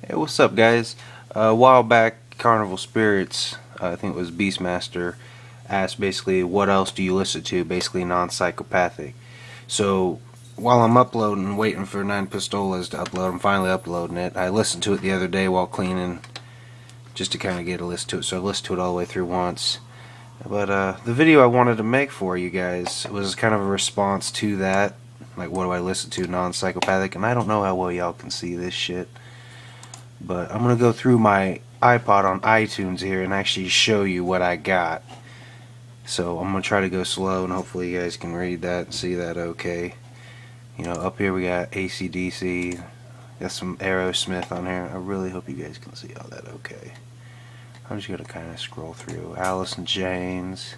Hey, what's up, guys? A while back, Carnival Spirits, I think it was BstMstr, asked basically, what else do you listen to? Basically, non-psychopathic. So, while I'm uploading, waiting for Nine Pistolas to upload, I'm finally uploading it. I listened to it the other day while cleaning, just to kind of get a listen to it. So I listened to it all the way through once. But the video I wanted to make for you guys was kind of a response to that. Like, what do I listen to non-psychopathic? And I don't know how well y'all can see this shit. But I'm going to go through my iPod on iTunes here and actually show you what I got. So I'm going to try to go slow and hopefully you guys can read that and see that okay. You know, up here we got AC/DC, got some Aerosmith on here. I really hope you guys can see all that okay. I'm just going to kind of scroll through. Alice in Chains,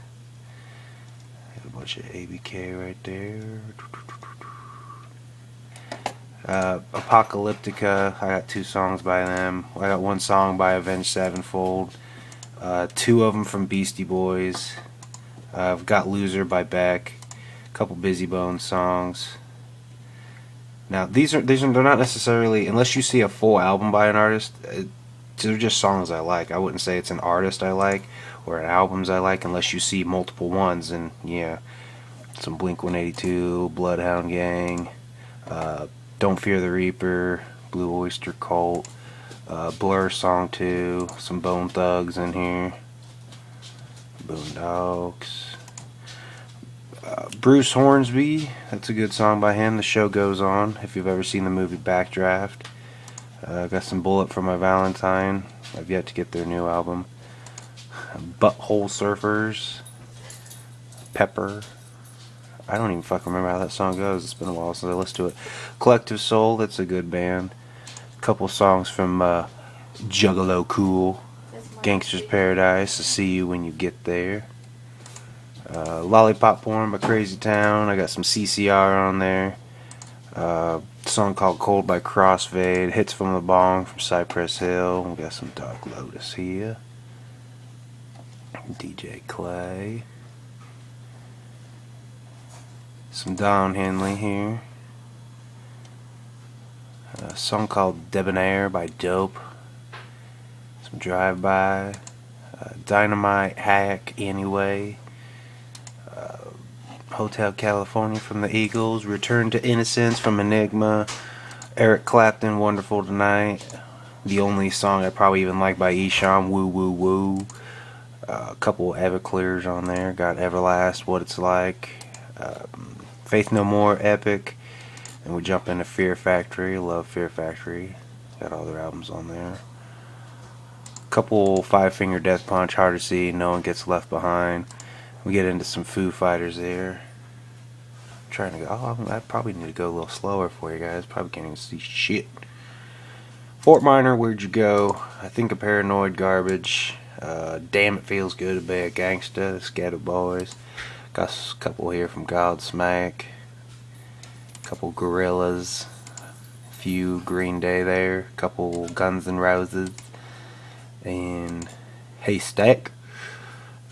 got a bunch of ABK right there. Apocalyptica, I got 2 songs by them. I got 1 song by Avenged Sevenfold, 2 of them from Beastie Boys. I've got Loser by Beck, a couple Busy Bones songs. Now they're not necessarily, unless you see a full album by an artist, they're just songs I like. I wouldn't say it's an artist I like or an albums I like unless you see multiple ones. And yeah, some Blink-182, Bloodhound Gang, Don't Fear the Reaper, Blue Oyster Cult, Blur Song 2, some Bone Thugs in here, Boondocks, Bruce Hornsby, that's a good song by him, The Show Goes On, if you've ever seen the movie Backdraft. Got some Bullet for My Valentine, I've yet to get their new album. Butthole Surfers, Pepper, I don't even fucking remember how that song goes. It's been a while since I listened to it. Collective Soul, that's a good band. A couple songs from Juggalo Cool, Gangster's Paradise, I See You When You Get There. Lollipop Porn by Crazy Town. I got some CCR on there. A song called Cold by Crossfade. Hits from the Bong from Cypress Hill. We got some Dark Lotus here. DJ Clay. Some Don Henley here. A song called Debonair by Dope. Some Drive By. Dynamite Hack Anyway. Hotel California from the Eagles. Return to Innocence from Enigma. Eric Clapton, Wonderful Tonight. The only song I probably even like by Esham, Woo Woo Woo. A couple Everclears on there. Got Everlast, What It's Like. Faith No More, Epic. And we jump into Fear Factory. Love Fear Factory. Got all their albums on there. Couple Five Finger Death Punch, Hard to See, No One Gets Left Behind. We get into some Foo Fighters there. I'm trying to go. Oh, I probably need to go a little slower for you guys. Probably can't even see shit. Fort Minor, Where'd You Go? I Think of Paranoid, Garbage. Damn It Feels Good to Be a Gangsta, Scattered Boys. Got a couple here from Godsmack. Couple Gorillaz. Few Green Day there. Couple Guns N' Roses. And Haystack.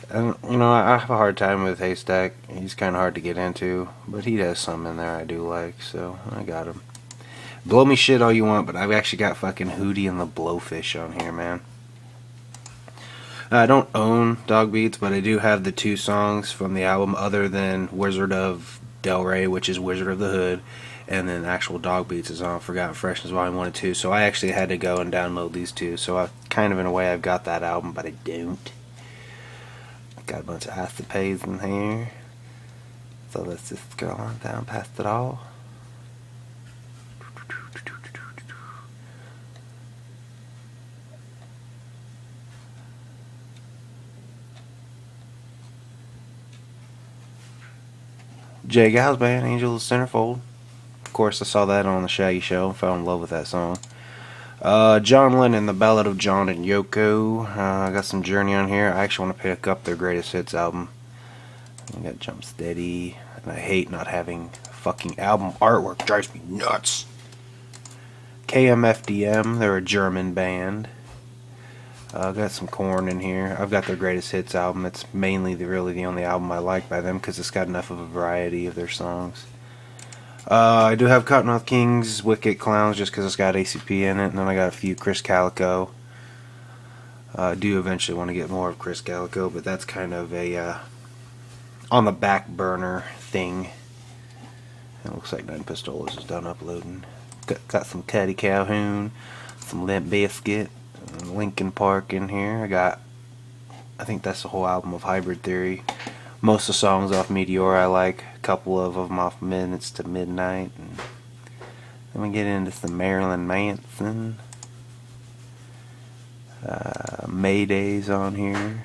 And, you know, I have a hard time with Haystack. He's kind of hard to get into, but he has some in there I do like, so I got him. Blow me shit all you want, but I've actually got fucking Hootie and the Blowfish on here, man. I don't own Dog Beats, but I do have the 2 songs from the album other than Wizard of Delray, which is Wizard of the Hood, and then actual Dog Beats is on Forgotten Freshness Volume 1 and 2, so I actually had to go and download these 2, so I kind of in a way I've got that album, but I don't. Got a bunch of escapades in here. So let's just go on down past it all. Jay Gow's band, Angel of the Centerfold. Of course, I saw that on the Shaggy Show and fell in love with that song. John Lennon, The Ballad of John and Yoko. I got some Journey on here. I actually want to pick up their greatest hits album. I got Jump Steady. And I hate not having fucking album artwork. Drives me nuts. KMFDM, they're a German band. I've got some Korn in here. I've got their greatest hits album. It's mainly really the only album I like by them because it's got enough of a variety of their songs. I do have Cottonmouth Kings, Wicked Clowns, just because it's got ACP in it, and then I got a few Chris Calico. I do eventually want to get more of Chris Calico, but that's kind of a on the back burner thing. It looks like Nine Pistolas is done uploading. Got some Cuddy Calhoun, some Limp Bizkit, Linkin Park in here. I think that's the whole album of Hybrid Theory. Most of the songs off Meteor I like. A couple of them off Minutes to Midnight. And then we get into some Marilyn Manson. Mayday's on here.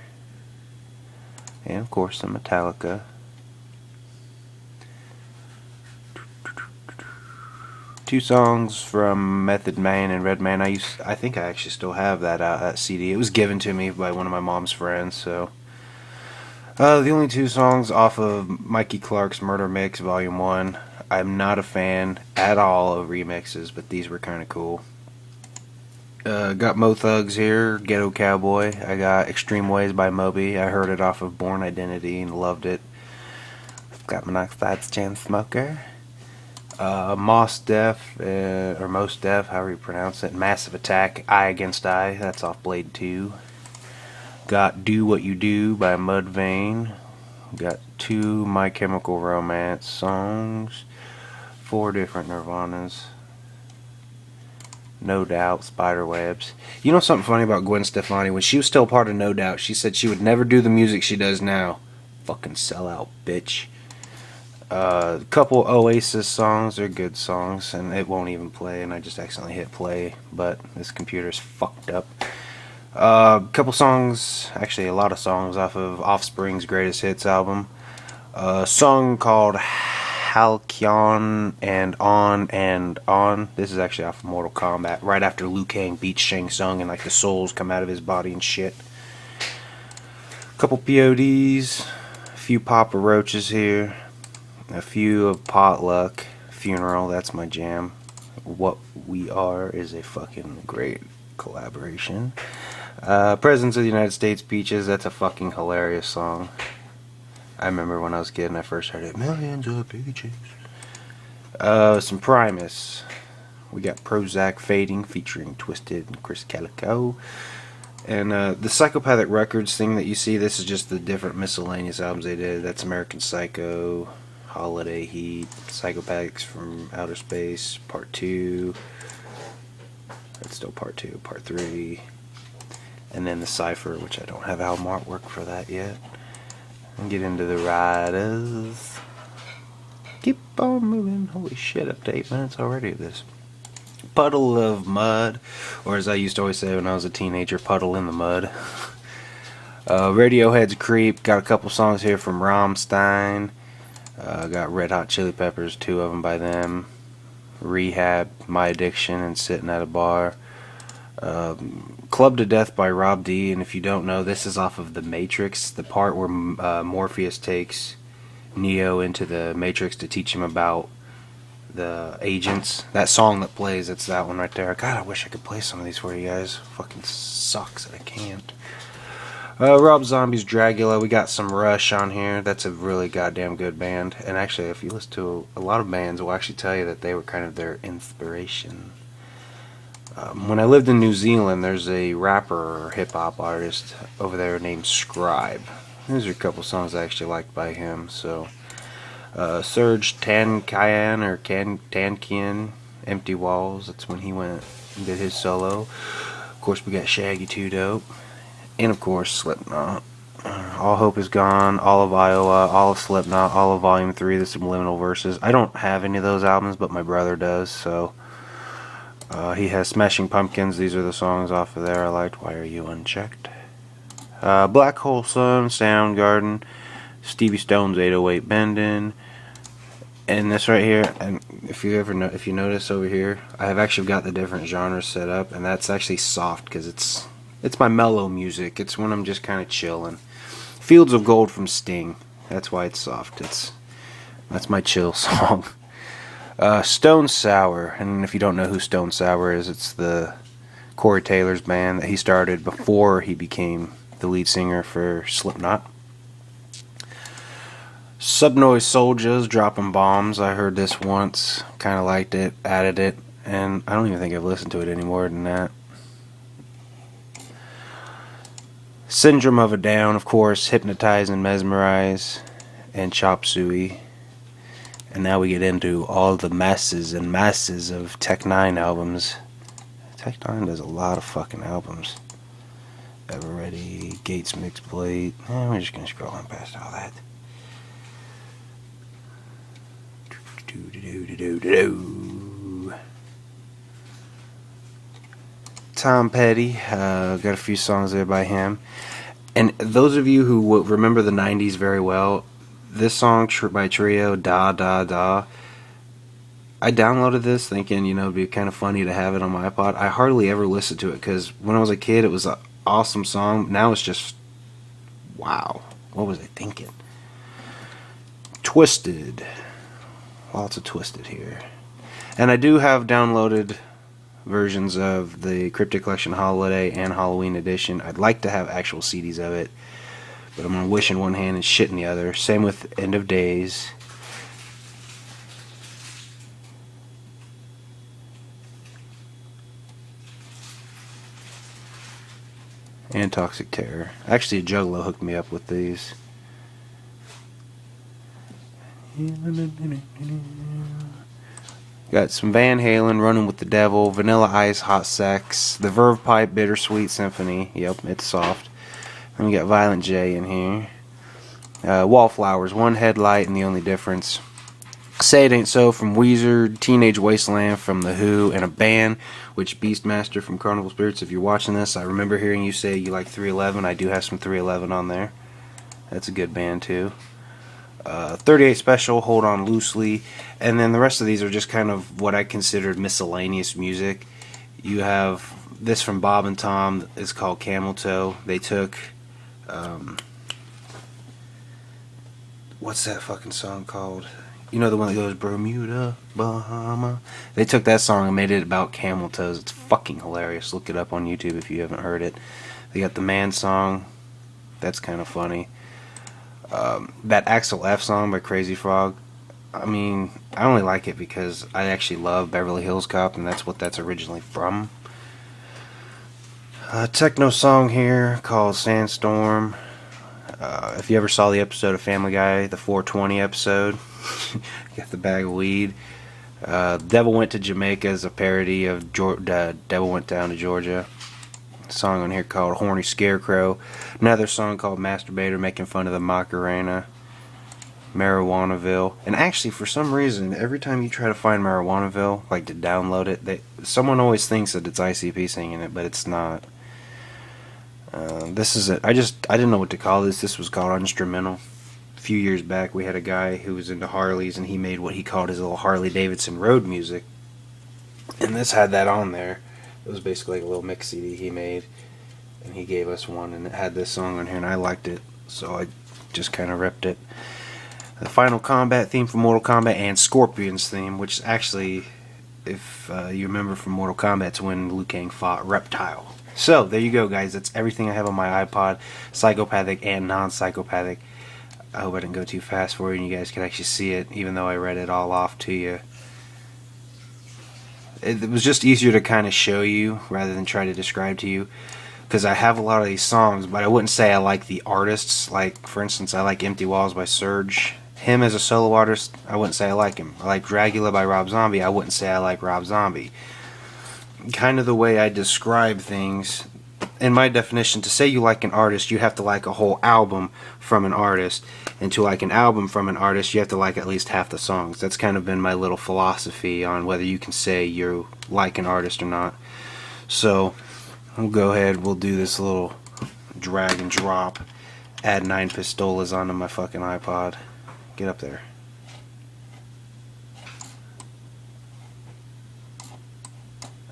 And of course some Metallica. Two songs from Method Man and Redman. I think I actually still have that CD. It was given to me by one of my mom's friends. So the only two songs off of Mikey Clark's Murder Mix Volume 1. I'm not a fan at all of remixes, but these were kind of cool. Got Mo Thugs here, Ghetto Cowboy. I got Extreme Ways by Moby. I heard it off of Born Identity and loved it. Got Monoxide's Chain Smoker. Mos Def, or Mos Def, however you pronounce it. Massive Attack, Eye Against Eye. That's off Blade 2. Got Do What You Do by Mudvayne. Got 2 My Chemical Romance songs. 4 different Nirvanas. No Doubt, Spiderwebs. You know something funny about Gwen Stefani? When she was still part of No Doubt, she said she would never do the music she does now. Fucking sellout, bitch. A couple Oasis songs are good songs, and it won't even play, and I just accidentally hit play, but this computer's fucked up. Couple songs, actually a lot of songs off of Offspring's Greatest Hits album. A song called Halcyon and On. This is actually off of Mortal Kombat, right after Liu Kang beats Shang Tsung and like the souls come out of his body and shit. Couple PODs, a few Papa Roaches here, a few of Potluck, Funeral, that's my jam. What We Are is a fucking great collaboration. Presidents of the United States, Peaches, that's a fucking hilarious song. I remember when I was a kid and I first heard it. Millions of peaches. Some Primus. We got Prozac Fading featuring Twisted and Chris Calico. And the Psychopathic Records thing that you see, this is just the different miscellaneous albums they did. That's American Psycho, Holiday Heat, Psychopathics from Outer Space, Part 2. That's still Part 2, Part 3. And then the Cypher, which I don't have album artwork for that yet. And get into the Riders. Keep on moving. Holy shit, up to 8 minutes already of this. Puddle of Mud, or as I used to always say when I was a teenager, Puddle in the Mud. Radiohead's Creep. Got a couple songs here from Rammstein. Got Red Hot Chili Peppers, 2 of them by them. Rehab, My Addiction, and Sitting at a Bar. Club to Death by Rob D. And if you don't know, this is off of The Matrix, the part where Morpheus takes Neo into the Matrix to teach him about the agents. That song that plays, it's that one right there. God, I wish I could play some of these for you guys. Fucking sucks that I can't. Rob Zombie's Dragula. We got some Rush on here. That's a really goddamn good band. And actually, if you listen to a lot of bands, will actually tell you that they were kind of their inspiration. When I lived in New Zealand, there's a rapper or hip-hop artist over there named Scribe. These are a couple songs I actually liked by him. So, Serge Tankian or Tankian, Empty Walls. That's when he went and did his solo. Of course, we got Shaggy 2 Dope. And of course, Slipknot. All Hope Is Gone, All of Iowa, All of Slipknot, All of Volume 3, the Subliminal Verses. I don't have any of those albums, but my brother does, so... he has Smashing Pumpkins. These are the songs off of there I liked. Why Are You Unchecked? Black Hole Sun, Soundgarden, Stevie Stone's 808 Bendin', and this right here. And if you notice over here, I have actually got the different genres set up, and that's actually soft because it's my mellow music. It's when I'm just kind of chilling. Fields of Gold from Sting. That's why it's soft. That's my chill song. Stone Sour, and if you don't know who Stone Sour is, it's the Corey Taylor's band that he started before he became the lead singer for Slipknot. Subnoise Soldiers dropping bombs. I heard this once, kind of liked it, added it, and I don't even think I've listened to it any more than that. Syndrome of a Down, of course, Hypnotize and Mesmerize, and Chop Suey. And now we get into all the masses and masses of Tech 9 albums. Tech 9 does a lot of fucking albums. Ever Ready, Gates Mixplate. We're just gonna scroll on past all that. Tom Petty, got a few songs there by him. And those of you who remember the 90s very well, this song by Trio, Da Da Da, I downloaded this thinking, it'd be kind of funny to have it on my iPod. I hardly ever listened to it because when I was a kid, it was an awesome song. Now it's just, wow, what was I thinking? Twisted. Lots of Twisted here. And I do have downloaded versions of the Cryptic Collection Holiday and Halloween Edition. I'd like to have actual CDs of it, but I'm going to wish in one hand and shit in the other. Same with End of Days. And Toxic Terror. Actually, Juggalo hooked me up with these. Got some Van Halen, Running with the Devil, Vanilla Ice, Hot Sex, The Verve Pipe, Bittersweet Symphony. Yep, it's soft. Then we got Violent J in here. Wallflowers, One Headlight and the Only Difference. Say It Ain't So from Weezer, Teenage Wasteland from The Who, and a band, which BstMstr from Carnival Spirits, if you're watching this, I remember hearing you say you like 311. I do have some 311 on there. That's a good band too. 38 Special, Hold On Loosely, and then the rest of these are just kind of what I considered miscellaneous music. You have this from Bob and Tom, it's called Camel Toe. They took, what's that fucking song called? The one that goes Bermuda, Bahama. They took that song and made it about camel toes. It's fucking hilarious. Look it up on YouTube if you haven't heard it. They got the Man song. That's kind of funny. That Axel F song by Crazy Frog. I mean, I only like it because I actually love Beverly Hills Cop, and that's what that's originally from. A techno song here called Sandstorm. If you ever saw the episode of Family Guy, the 420 episode, got the bag of weed. Devil Went to Jamaica is a parody of Devil Went Down to Georgia. A song on here called Horny Scarecrow. Another song called Masturbator, making fun of the Macarena. Marijuanaville. And actually, for some reason, every time you try to find Marijuanaville, like to download it, someone always thinks that it's ICP singing it, but it's not. This is it. I didn't know what to call this. This was called Instrumental. A few years back, we had a guy who was into Harleys, and he made what he called his little Harley Davidson road music. And this had that on there. It was basically like a little mix CD he made, and he gave us one, and it had this song on here, and I liked it, so I just kind of ripped it. The Final Combat theme from Mortal Kombat, and Scorpion's theme, which is actually, if you remember from Mortal Kombat, it's when Liu Kang fought Reptile. So, there you go, guys. That's everything I have on my iPod, psychopathic and non-psychopathic. I hope I didn't go too fast for you and you guys could actually see it, even though I read it all off to you. It was just easier to kind of show you rather than try to describe to you, because I have a lot of these songs, but I wouldn't say I like the artists. Like, for instance, I like Empty Walls by Surge. Him as a solo artist, I wouldn't say I like him. I like Dragula by Rob Zombie. I wouldn't say I like Rob Zombie. Kind of the way I describe things, in my definition, to say you like an artist, you have to like a whole album from an artist. And to like an album from an artist, you have to like at least half the songs. That's kind of been my little philosophy on whether you can say you like an artist or not. So, we'll go ahead, we'll do this little drag and drop. Add 9 Pistolas onto my fucking iPod. Get up there.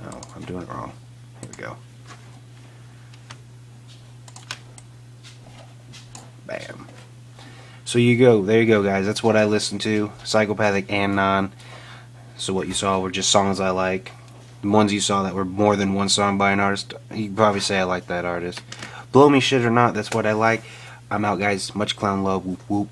Oh, I'm doing it wrong. Here we go. Bam. So there you go, guys. That's what I listen to, psychopathic and non. So what you saw were just songs I like. The ones you saw that were more than one song by an artist, you can probably say I like that artist. Blow me shit or not, that's what I like. I'm out, guys. Much clown love. Whoop whoop.